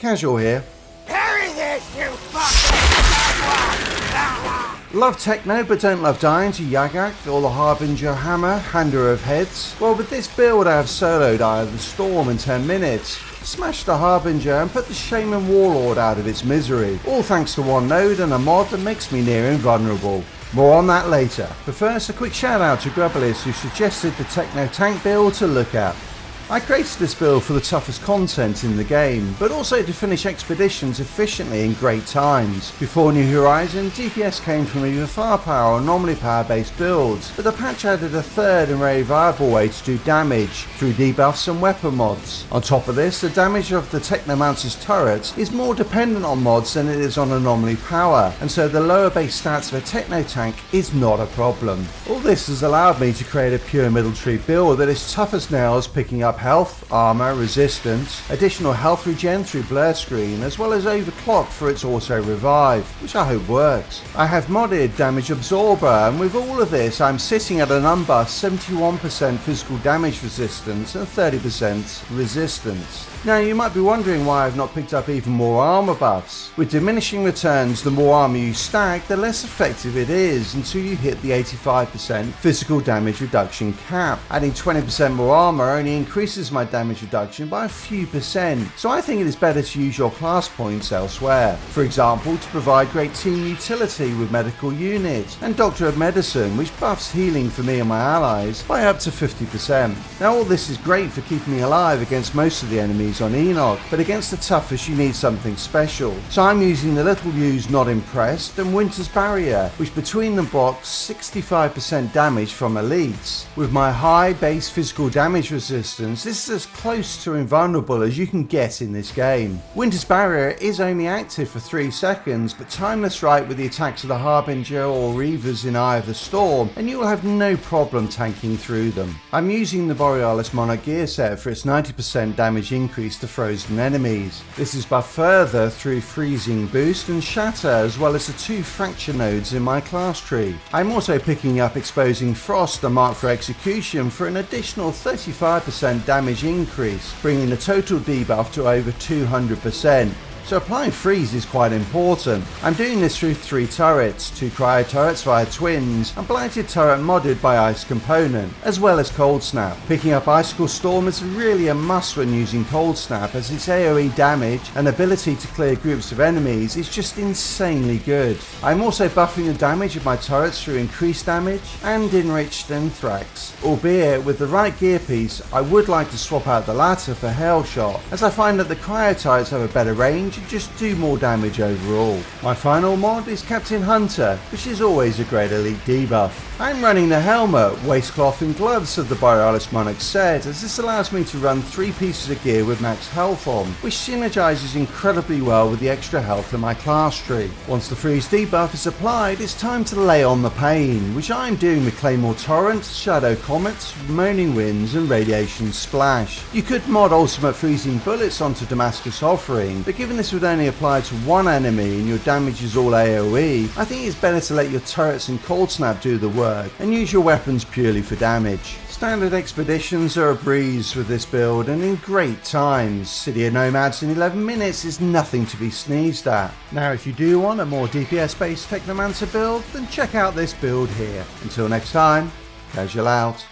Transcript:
Casual here. Carry this, you fucking... Love techno but don't love dying to Yagak or the Harbinger Hammer, Hander of Heads? Well, with this build I have soloed Eye of the Storm in 10 minutes. Smashed the Harbinger and put the Shaman Warlord out of its misery. All thanks to one node and a mod that makes me near invulnerable. More on that later. But first, a quick shout out to Grubbelis who suggested the Techno Tank build to look at. I created this build for the toughest content in the game, but also to finish expeditions efficiently in great times. Before New Horizon, DPS came from either firepower or normally power based builds, but the patch added a third and very viable way to do damage, through debuffs and weapon mods. On top of this, the damage of the Technomancer's turrets is more dependent on mods than it is on anomaly power, and so the lower base stats of a Techno Tank is not a problem. All this has allowed me to create a pure middle tree build that is tough as nails, picking up health, armor, resistance, additional health regen through blur screen, as well as overclock for its auto revive, which I hope works. I have modded damage absorber, and with all of this I'm sitting at an unbuffed 71% physical damage resistance and 30% resistance. Now you might be wondering why I've not picked up even more armor buffs. With diminishing returns, the more armor you stack, the less effective it is until you hit the 85% physical damage reduction cap. Adding 20% more armor only increases my damage reduction by a few percent, so I think it is better to use your class points elsewhere. For example, to provide great team utility with medical units, and Doctor of Medicine, which buffs healing for me and my allies by up to 50%. Now all this is great for keeping me alive against most of the enemies on Enoch, but against the toughest you need something special. So I'm using the little used Not Impressed and Winter's Barrier, which between them blocks 65% damage from elites. With my high base physical damage resistance, this is as close to invulnerable as you can get in this game. Winter's Barrier is only active for 3 seconds, but time this right with the attacks of the Harbinger or Reavers in Eye of the Storm, and you will have no problem tanking through them. I'm using the Borealis Monarch gear set for its 90% damage increase to frozen enemies. This is buffed further through freezing boost and shatter, as well as the 2 fracture nodes in my class tree. I'm also picking up exposing frost and mark for execution for an additional 35% damage increase, bringing the total debuff to over 200%. So applying freeze is quite important. I'm doing this through 3 turrets, 2 cryo turrets via twins, and blighted turret modded by ice component, as well as cold snap. Picking up icicle storm is really a must when using cold snap, as its AoE damage and ability to clear groups of enemies is just insanely good. I'm also buffing the damage of my turrets through increased damage and enriched anthrax, albeit with the right gear piece I would like to swap out the latter for hail shot, as I find that the cryo turrets have a better range and just do more damage overall. My final mod is Captain Hunter, which is always a great elite debuff. I'm running the helmet, waistcloth and gloves of the Borealis Monarch set, as this allows me to run 3 pieces of gear with max health on, which synergizes incredibly well with the extra health in my class tree. Once the freeze debuff is applied, it's time to lay on the pain, which I'm doing with Claymore Torrent, Shadow Comets, Moaning Winds and Radiation Splash. You could mod Ultimate Freezing Bullets onto Damascus Offering, but given this would only apply to one enemy and your damage is all AoE, I think it's better to let your turrets and cold snap do the work and use your weapons purely for damage. Standard expeditions are a breeze with this build and in great times. City of Nomads in 11 minutes is nothing to be sneezed at. Now if you do want a more DPS based Technomancer build, then check out this build here. Until next time, casual out.